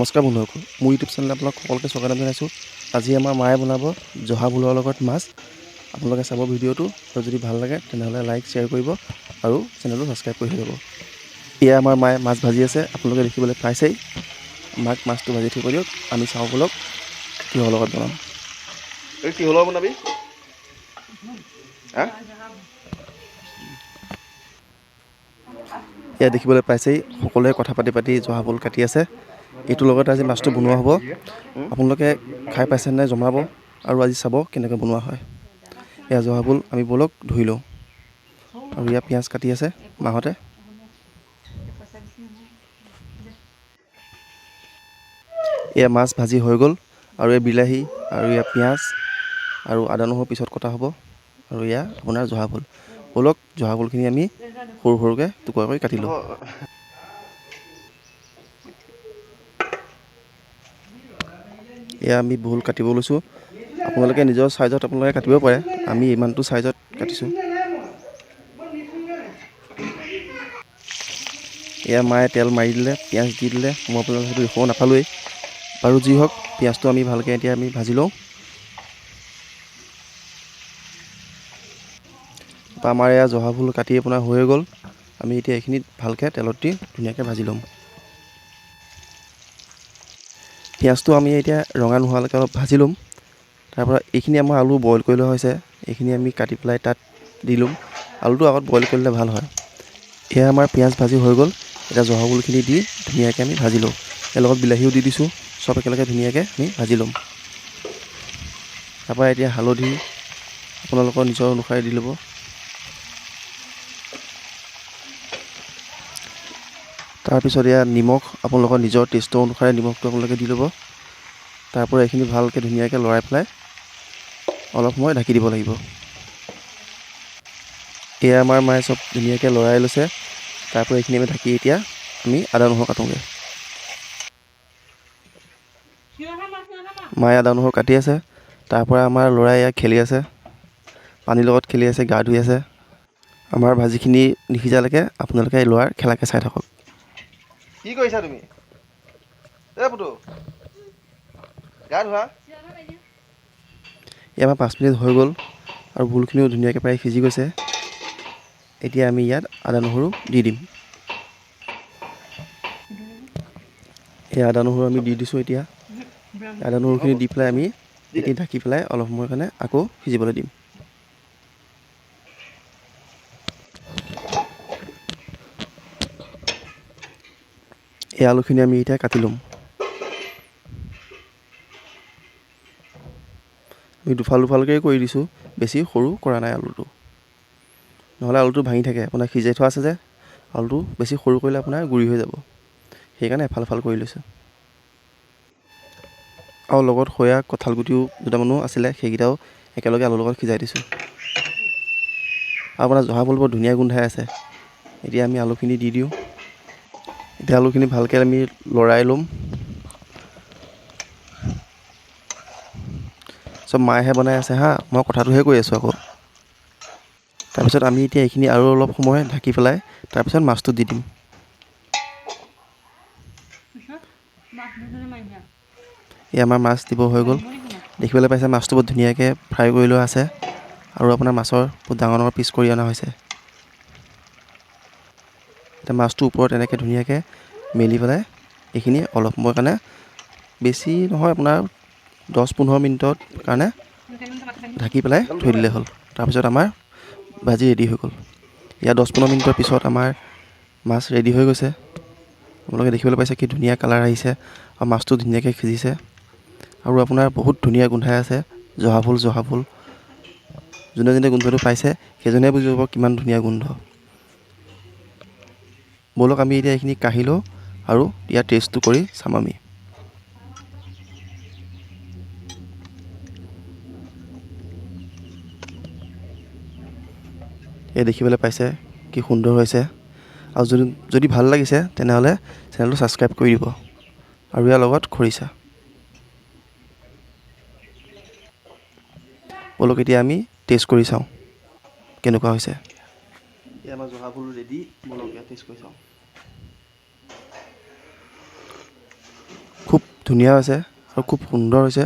নমস্কাৰ বন্ধুসকল, মোৰ ইউটিউব চেনেল আপোনালোক সকলোকে স্বাগতম জনাইছোঁ। আজি আমাৰ মায়ে বনাব জহা ভোলৰ লগত মাছ। আপোনালোকে চাব ভিডিঅ'টো আৰু যদি ভাল লাগে তেনেহ'লে লাইক শ্বেয়াৰ কৰিব আৰু চেনেলটো ছাবস্ক্ৰাইব কৰি থৈ যাব। এয়া আমাৰ মায়ে মাছ ভাজি আছে, আপোনালোকে দেখিবলৈ পাইছেই। মাক মাছটো ভাজি থৈ দিয়ক, আমি চাওঁ ব'লক কিহৰ লগত বনাম। এই কিহৰ লগত বনাবি? এয়া দেখিবলৈ পাইছেই, সকলোৱে কথা পাতি পাতি জহা ভোল কাটি আছে। এইটোৰ লগত আজি মাছটো বনোৱা হ'ব। আপোনালোকে খাই পাইছেনে জনাব আৰু আজি চাব কেনেকৈ বনোৱা হয়। এয়া জহা ভোল আমি ব'লক ধুই লওঁ। আৰু এয়া পিঁয়াজ কাটি আছে মাহঁতে। এয়া মাছ ভাজি হৈ গ'ল আৰু এই বিলাহী আৰু এয়া পিঁয়াজ আৰু আদা নহৰু পিছত কটা হ'ব। আৰু এয়া আপোনাৰ জহা ভোল। ব'লক জহা ভোলখিনি আমি সৰু সৰুকৈ টুকুৰা কৰি কাটি লওঁ। এয়া আমি ভোল কাটিব লৈছোঁ। আপোনালোকে নিজৰ চাইজত আপোনালোকে কাটিব পাৰে, আমি ইমানটো চাইজত কাটিছোঁ। এয়া মায়ে তেল মাৰি দিলে, পিঁয়াজ দি দিলে, মই আপোনালোকক সেইটো দেখুৱাব নাপালোৱেই। বাৰু যি হওক, পিঁয়াজটো আমি ভালকৈ এতিয়া আমি ভাজি লওঁ। তাৰপৰা আমাৰ এয়া জহা ভোল কাটি আপোনাৰ হৈ গ'ল। আমি এতিয়া এইখিনিত ভালকৈ তেলত দি ধুনীয়াকৈ ভাজি ল'ম। পিঁয়াজটো আমি এতিয়া ৰঙা নোহোৱালৈকে অলপ ভাজি ল'ম। তাৰপৰা এইখিনি আমাৰ আলু বইল কৰি লোৱা হৈছে, এইখিনি আমি কাটি পেলাই তাত দি ল'ম। আলুটো আগত বইল কৰি ল'লে ভাল হয়। এয়া আমাৰ পিঁয়াজ ভাজি হৈ গ'ল। এতিয়া জহা ভোলখিনি দি ধুনীয়াকৈ আমি ভাজি লওঁ। ইয়াৰ লগত বিলাহীও দি দিছোঁ, চব একেলগে ধুনীয়াকৈ আমি ভাজি ল'ম। তাৰপৰা এতিয়া হালধি আপোনালোকৰ নিজৰ অনুসাৰে দি ল'ব। তাৰপিছত এয়া নিমখ আপোনালোকৰ নিজৰ টেষ্টৰ অনুসাৰে নিমখটো আপোনালোকে দি ল'ব। তাৰপৰা এইখিনি ভালকৈ ধুনীয়াকৈ লৰাই পেলাই অলপ সময় ঢাকি দিব লাগিব। এয়া আমাৰ মায়ে চব ধুনীয়াকৈ লৰাই লৈছে। তাৰপৰা এইখিনি আমি ঢাকি এতিয়া আমি আদা নহৰু কাটোঁগৈ। মায়ে আদা নহৰু কাটি আছে। তাৰপৰা আমাৰ ল'ৰাই ইয়াক খেলি আছে, পানীৰ লগত খেলি আছে, গা ধুই আছে। আমাৰ ভাজিখিনি নিসিজালৈকে আপোনালোকে ল'ৰাৰ খেলাকৈ চাই থাকক। কি কৰিছা তুমি? এই পুতু গা ধোৱা। এয়া আমাৰ 5 মিনিট হৈ গ'ল আৰু ভোলখিনিও ধুনীয়াকৈ প্ৰায় সিজি গৈছে। এতিয়া আমি ইয়াত আদা নহৰু দি দিম। এই আদা নহৰু আমি দি দিছোঁ। এতিয়া আদা নহৰুখিনি দি পেলাই আমি এতিয়া ঢাকি পেলাই অলপ সময়ৰ কাৰণে আকৌ সিজিবলৈ দিম। এই আলুখিনি আমি এতিয়া কাটি ল'ম। আমি দুফাল দুফালকৈ কৰি দিছোঁ, বেছি সৰু কৰা নাই আলুটো, নহ'লে আলুটো ভাঙি থাকে। আপোনাৰ সিজাই থোৱা আছে যে, আলুটো বেছি সৰু কৰিলে আপোনাৰ গুৰি হৈ যাব, সেইকাৰণে এফাল এফাল কৰি লৈছোঁ। আৰু লগত সয়া কঁঠাল গুটিও দুটামানো আছিলে, সেইকেইটাও একেলগে আলুৰ লগত সিজাই দিছোঁ। আৰু আপোনাৰ জহা ভোল বৰ ধুনীয়া গোন্ধাই আছে। এতিয়া আমি আলুখিনি দি দিওঁ। এতিয়া আলুখিনি ভালকৈ আমি লৰাই ল'ম। চব মায়েহে বনাই আছে হা, মই কথাটোহে কৈ আছোঁ আকৌ। তাৰপিছত আমি এতিয়া এইখিনি আৰু অলপ সময় ঢাকি পেলাই তাৰপিছত মাছটো দি দিম। এই আমাৰ মাছ দিব হৈ গ'ল। দেখিবলৈ পাইছে মাছটো বহুত ধুনীয়াকৈ ফ্ৰাই কৰি লোৱা আছে আৰু আপোনাৰ মাছৰ বহুত ডাঙৰ ডাঙৰ পিচ কৰি অনা হৈছে। এতিয়া মাছটো ওপৰত এনেকৈ ধুনীয়াকৈ মেলি পেলাই এইখিনি অলপ সময়ৰ কাৰণে, বেছি নহয় আপোনাৰ 10-15 মিনিটৰ কাৰণে ঢাকি পেলাই থৈ দিলে হ'ল। তাৰপিছত আমাৰ ভাজি ৰেডি হৈ গ'ল। ইয়াত 10-15 মিনিটৰ পিছত আমাৰ মাছ ৰেডি হৈ গৈছে। আপোনালোকে দেখিবলৈ পাইছে কি ধুনীয়া কালাৰ আহিছে আৰু মাছটো ধুনীয়াকৈ সিজিছে আৰু আপোনাৰ বহুত ধুনীয়া গোন্ধাই আছে জহা ভোল। যোনে যোনে গোন্ধটো পাইছে সেইজনে বুজি পাব কিমান ধুনীয়া গোন্ধ। ব'লক আমি এতিয়া এইখিনি কাঢ়ি লওঁ আৰু ইয়াৰ টেষ্টটো কৰি চাম আমি। এই দেখিবলৈ পাইছে কি সুন্দৰ হৈছে। আৰু যদি ভাল লাগিছে তেনেহ'লে চেনেলটো ছাবস্ক্ৰাইব কৰি দিব আৰু ইয়াৰ লগত খৰিচা। ব'লক এতিয়া আমি টেষ্ট কৰি চাওঁ কেনেকুৱা হৈছে। এতিয়া আমাৰ জহা ভোল ৰেডি, ব'লক এতিয়া টেষ্ট কৰি চাওঁ। খুব ধুনীয়া হৈছে আৰু খুব সুন্দৰ হৈছে।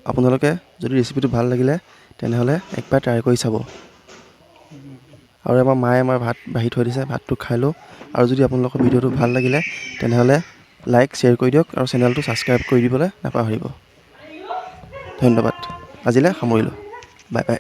আপোনালোকে যদি ৰেচিপিটো ভাল লাগিলে তেনেহ'লে একবাৰ ট্ৰাই কৰি চাব। আৰু আমাৰ মায়ে আমাৰ ভাত বাঢ়ি থৈ দিছে, ভাতটো খাই লওঁ। আৰু যদি আপোনালোকৰ ভিডিঅ'টো ভাল লাগিলে তেনেহ'লে লাইক শ্বেয়াৰ কৰি দিয়ক আৰু চেনেলটো ছাবস্ক্ৰাইব কৰি দিবলৈ নাপাহৰিব। ধন্যবাদ। আজিলৈ সামৰিলোঁ। Bye bye.